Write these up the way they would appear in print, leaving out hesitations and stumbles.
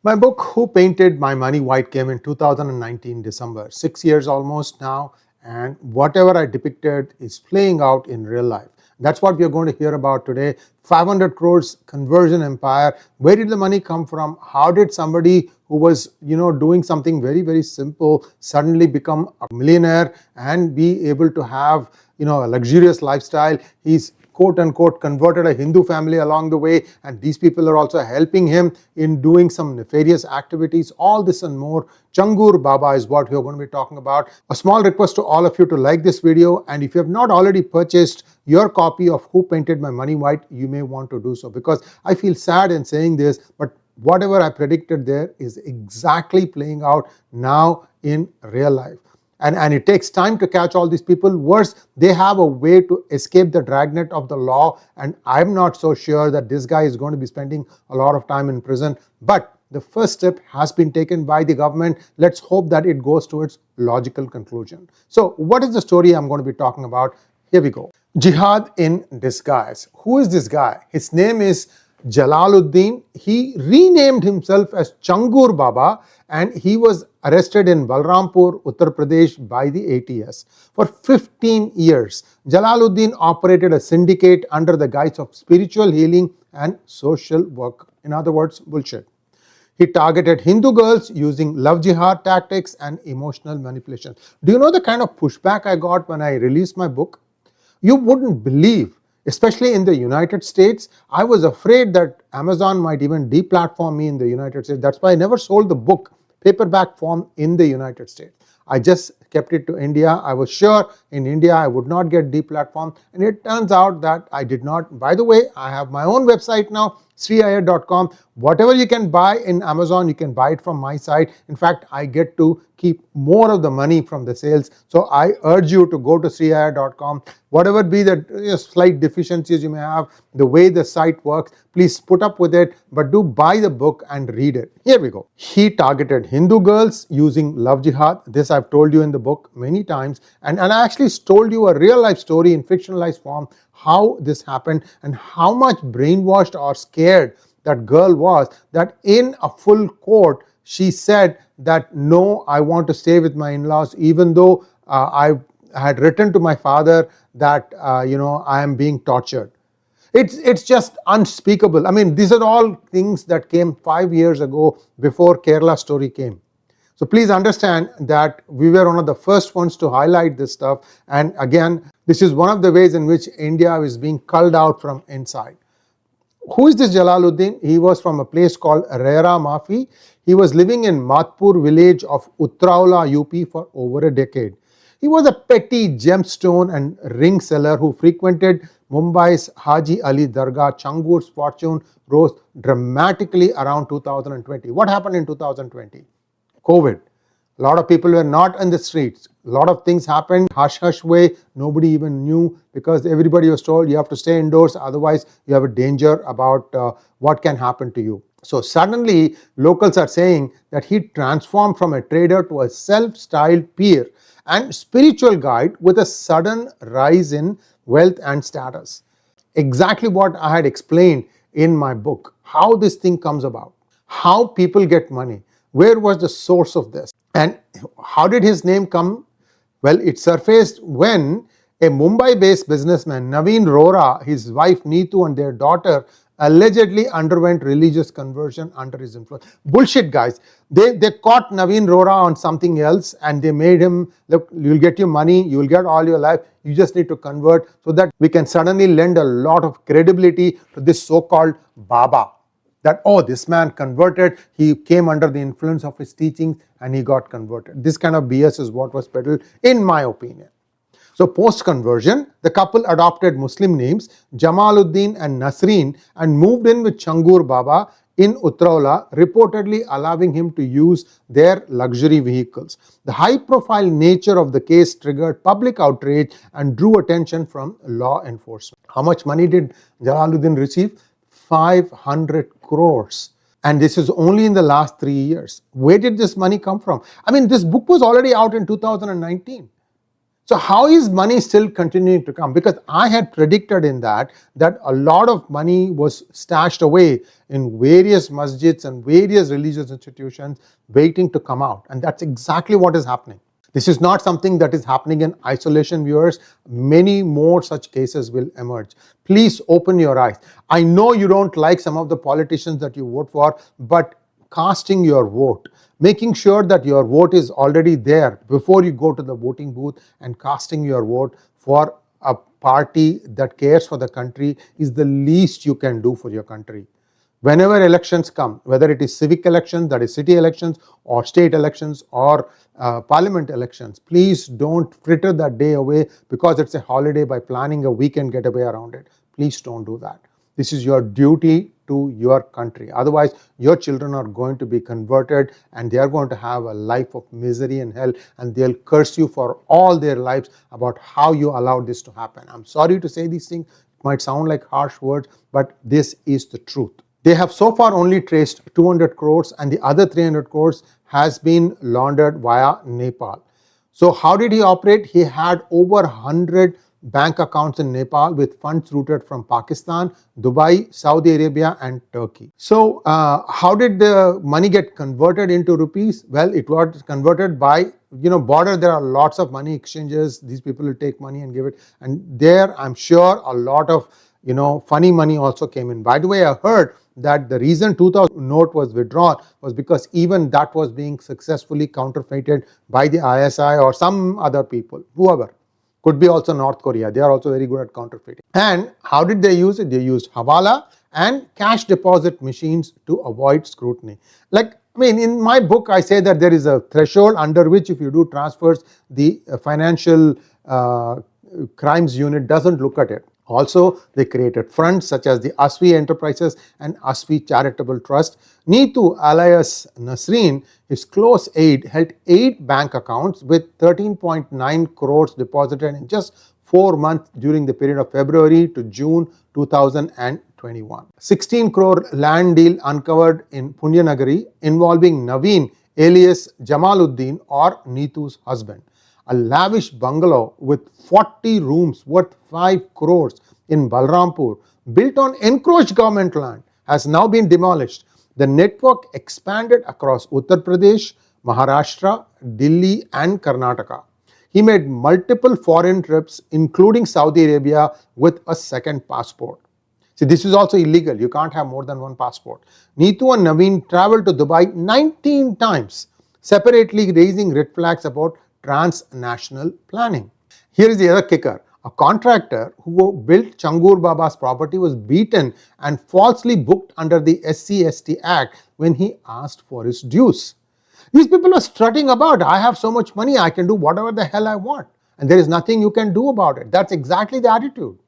My book, Who Painted My Money White, came in 2019 December, 6 years almost now, and whatever I depicted is playing out in real life. That's what we are going to hear about today. 500 crores conversion empire. Where did the money come from? How did somebody who was, doing something very, very simple suddenly become a millionaire and be able to have, a luxurious lifestyle? He's quote unquote converted a Hindu family along the way, and these people are also helping him in doing some nefarious activities. All this and more. Chhangur Baba is what we're going to be talking about. A small request to all of you to like this video, and if you have not already purchased your copy of Who Painted My Money White, you may want to do so, because I feel sad in saying this, but whatever I predicted there is exactly playing out now in real life. And it takes time to catch all these people. Worse, they have a way to escape the dragnet of the law, and I'm not so sure that this guy is going to be spending a lot of time in prison. But the first step has been taken by the government. Let's hope that it goes to its logical conclusion. So what is the story I'm going to be talking about? Here we go. Jihad in disguise. Who is this guy? His name is Jamaluddin. He renamed himself as Chhangur Baba, and he was arrested in Balrampur, Uttar Pradesh by the ATS. For 15 years, Jamaluddin operated a syndicate under the guise of spiritual healing and social work. In other words, bullshit. He targeted Hindu girls using love jihad tactics and emotional manipulation. Do you know the kind of pushback I got when I released my book? You wouldn't believe. Especially in the United States, I was afraid that Amazon might even deplatform me in the United States. That's why I never sold the book paperback form in the United States. I just kept it to India. I was sure in India I would not get deplatformed, and it turns out that I did not. By the way, I have my own website now, sriiyer.com. Whatever you can buy in Amazon, you can buy it from my site. In fact, I get to keep more of the money from the sales. So I urge you to go to sriiyer.com. Whatever be the slight deficiencies you may have, the way the site works, please put up with it, but do buy the book and read it. Here we go. He targeted Hindu girls using love jihad. This I've told you in the book many times, and I actually told you a real life story in fictionalized form how this happened and how much brainwashed or scared that girl was, that in a full court she said that no, I want to stay with my in-laws, even though I had written to my father that I am being tortured. It's just unspeakable. I mean, these are all things that came 5 years ago, before Kerala story came. So please understand that we were one of the first ones to highlight this stuff. And again, this is one of the ways in which India is being culled out from inside. Who is this Jamaluddin? He was from a place called Rera Mafi. He was living in Matpur village of Utraula, UP for over a decade. He was a petty gemstone and ring seller who frequented Mumbai's Haji Ali Dargah. Chhangur's fortune rose dramatically around 2020. What happened in 2020? COVID. A lot of people were not in the streets. A lot of things happened hush-hush way. Nobody even knew, because everybody was told you have to stay indoors, otherwise you have a danger about what can happen to you. So suddenly locals are saying that he transformed from a trader to a self-styled peer and spiritual guide with a sudden rise in wealth and status. Exactly what I had explained in my book, how this thing comes about, how people get money, where was the source of this, and how did his name come? Well, it surfaced when a Mumbai-based businessman, Naveen Rora, his wife Neetu and their daughter allegedly underwent religious conversion under his influence. Bullshit, guys. They caught Naveen Rora on something else, and they made him, look, you'll get your money, you'll get all your life, you just need to convert, so that we can suddenly lend a lot of credibility to this so-called Baba. That, oh, this man converted, he came under the influence of his teachings and he got converted. This kind of BS is what was peddled, in my opinion. So post-conversion, the couple adopted Muslim names, Jamaluddin and Nasreen, and moved in with Chhangur Baba in Utraula, reportedly allowing him to use their luxury vehicles. The high-profile nature of the case triggered public outrage and drew attention from law enforcement. How much money did Jamaluddin receive? 500 crores. And this is only in the last 3 years. Where did this money come from? I mean, this book was already out in 2019. So how is money still continuing to come? Because I had predicted in that a lot of money was stashed away in various masjids and various religious institutions waiting to come out. And that's exactly what is happening. This is not something that is happening in isolation, viewers. Many more such cases will emerge. Please open your eyes. I know you don't like some of the politicians that you vote for, but casting your vote, making sure that your vote is already there before you go to the voting booth, and casting your vote for a party that cares for the country is the least you can do for your country. Whenever elections come, whether it is civic elections, that is city elections, or state elections, or parliament elections, please don't fritter that day away because it's a holiday by planning a weekend getaway around it. Please don't do that. This is your duty to your country. Otherwise, your children are going to be converted and they are going to have a life of misery and hell, and they'll curse you for all their lives about how you allowed this to happen. I'm sorry to say these things. It might sound like harsh words, but this is the truth. They have so far only traced 200 crores, and the other 300 crores has been laundered via Nepal. So how did he operate? He had over 100 bank accounts in Nepal with funds routed from Pakistan, Dubai, Saudi Arabia, and Turkey. So how did the money get converted into rupees? Well, it was converted by border. There are lots of money exchanges. These people will take money and give it, and there I'm sure a lot of funny money also came in. By the way, I heard that the reason 2000 note was withdrawn was because even that was being successfully counterfeited by the ISI or some other people, whoever. Could be also North Korea. They are also very good at counterfeiting. And how did they use it? They used Hawala and cash deposit machines to avoid scrutiny. In my book, I say that there is a threshold under which if you do transfers, the financial crimes unit doesn't look at it. Also, they created fronts such as the ASFI Enterprises and ASFI Charitable Trust. Neetu alias Nasreen, his close aide, held 8 bank accounts with 13.9 crores deposited in just 4 months during the period of February to June 2021. 16 crore land deal uncovered in Punyanagari involving Naveen alias Jamaluddin, or Neetu's husband. A lavish bungalow with 40 rooms worth 5 crores in Balrampur, built on encroached government land, has now been demolished. The network expanded across Uttar Pradesh, Maharashtra, Delhi, and Karnataka. He made multiple foreign trips, including Saudi Arabia, with a second passport. See, this is also illegal. You can't have more than one passport. Neetu and Naveen traveled to Dubai 19 times, separately raising red flags about transnational planning. Here is the other kicker. A contractor who built Chhangur Baba's property was beaten and falsely booked under the SC/ST Act when he asked for his dues. These people are strutting about, I have so much money, I can do whatever the hell I want. And there is nothing you can do about it. That's exactly the attitude.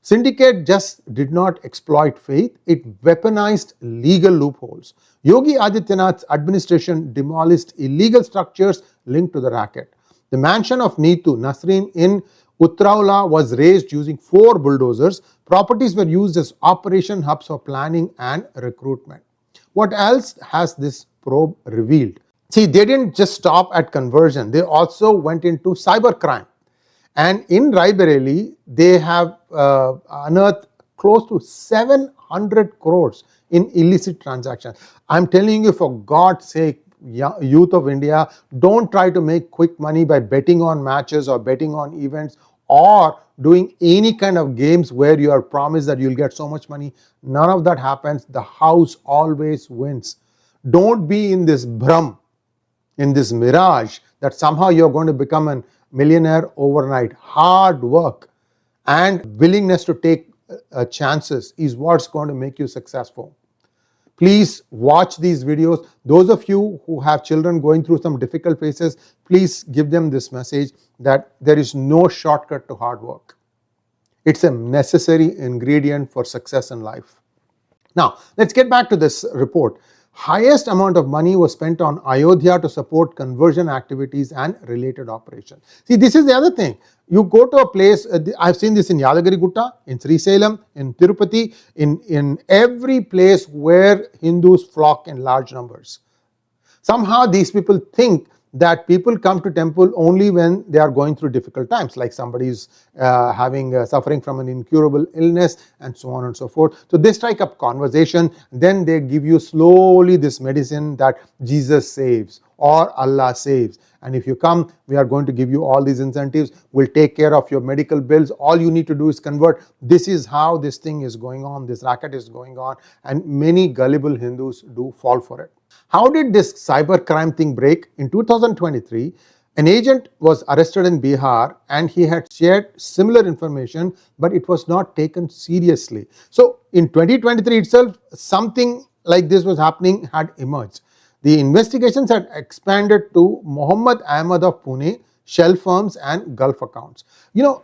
Syndicate just did not exploit faith, it weaponized legal loopholes. Yogi Adityanath's administration demolished illegal structures linked to the racket. The mansion of Neetu Nasreen in Utraula was razed using 4 bulldozers. Properties were used as operation hubs for planning and recruitment. What else has this probe revealed? See, they didn't just stop at conversion, they also went into cybercrime. And in Raebareli, they have unearthed close to 700 crores in illicit transactions. I'm telling you, for God's sake, youth of India, don't try to make quick money by betting on matches or betting on events or doing any kind of games where you are promised that you'll get so much money. None of that happens. The house always wins. Don't be in this bhram, in this mirage that somehow you're going to become a millionaire overnight. Hard work and willingness to take chances is what's going to make you successful. Please watch these videos. Those of you who have children going through some difficult phases, please give them this message that there is no shortcut to hard work. It's a necessary ingredient for success in life. Now, let's get back to this report. Highest amount of money was spent on Ayodhya to support conversion activities and related operations. See, this is the other thing. You go to a place, I've seen this in Yadagiri Gutta, in Srisalem, in Tirupati, in every place where Hindus flock in large numbers. Somehow these people think that people come to temple only when they are going through difficult times, like somebody is suffering from an incurable illness and so on and so forth. So they strike up conversation, then they give you slowly this medicine that Jesus saves or Allah saves. And if you come, we are going to give you all these incentives. We'll take care of your medical bills. All you need to do is convert. This is how this thing is going on. This racket is going on. And many gullible Hindus do fall for it. How did this cyber crime thing break? In 2023, an agent was arrested in Bihar and he had shared similar information, but it was not taken seriously. So in 2023 itself, something like this was happening had emerged. The investigations had expanded to Muhammad Ahmad of Pune, shell firms, and Gulf accounts.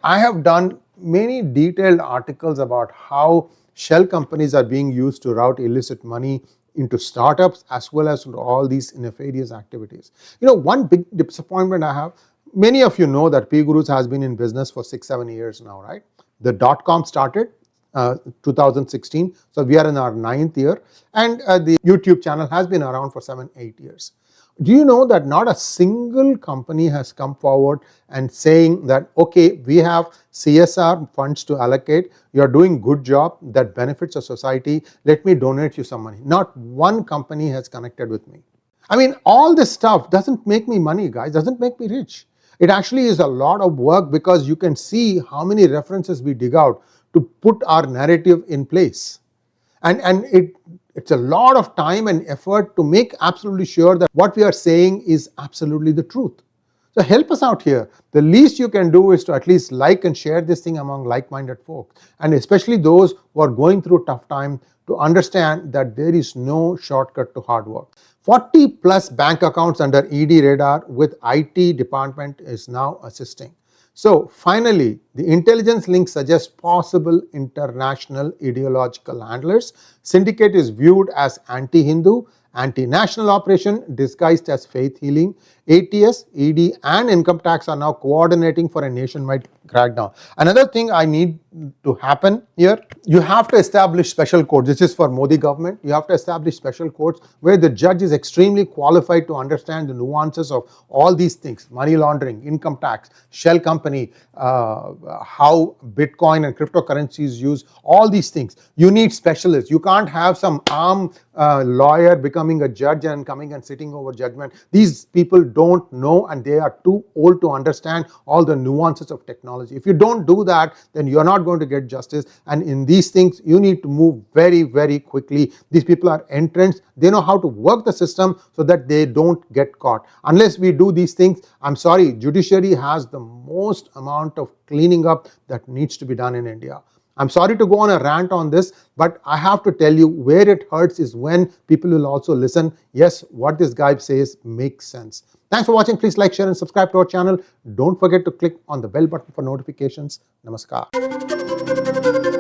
I have done many detailed articles about how shell companies are being used to route illicit money into startups as well as into all these nefarious activities. One big disappointment I have, many of you know that PGurus has been in business for 6-7 years now, right? The .com started 2016, so we are in our 9th year, and the YouTube channel has been around for 7-8 years. Do you know that not a single company has come forward and saying that, okay, we have CSR funds to allocate, you're doing good job that benefits the society, let me donate you some money. Not one company has connected with me. I mean, all this stuff doesn't make me money, guys, doesn't make me rich. It actually is a lot of work, because you can see how many references we dig out to put our narrative in place. And it's a lot of time and effort to make absolutely sure that what we are saying is absolutely the truth. So help us out here. The least you can do is to at least like and share this thing among like-minded folks, and especially those who are going through tough time, to understand that there is no shortcut to hard work. 40 plus bank accounts under ED radar with IT department is now assisting. So finally, the intelligence link suggests possible international ideological handlers. Syndicate is viewed as anti-Hindu, anti-national operation disguised as faith healing. ATS, ED and income tax are now coordinating for a nationwide crackdown. Another thing I need to happen here, you have to establish special courts. This is for Modi government. You have to establish special courts where the judge is extremely qualified to understand the nuances of all these things: money laundering, income tax, shell company, how Bitcoin and cryptocurrencies use, all these things. You need specialists. You can't have some arm lawyer becoming a judge and coming and sitting over judgment. These people don't know, and they are too old to understand all the nuances of technology. If you don't do that, then you're not going to get justice. And in these things, you need to move very, very quickly. These people are entrants. They know how to work the system so that they don't get caught. Unless we do these things, I'm sorry, judiciary has the most amount of cleaning up that needs to be done in India. I'm sorry to go on a rant on this, but I have to tell you, where it hurts is when people will also listen. Yes, what this guy says makes sense. Thanks for watching. Please like, share and subscribe to our channel. Don't forget to click on the bell button for notifications. Namaskar.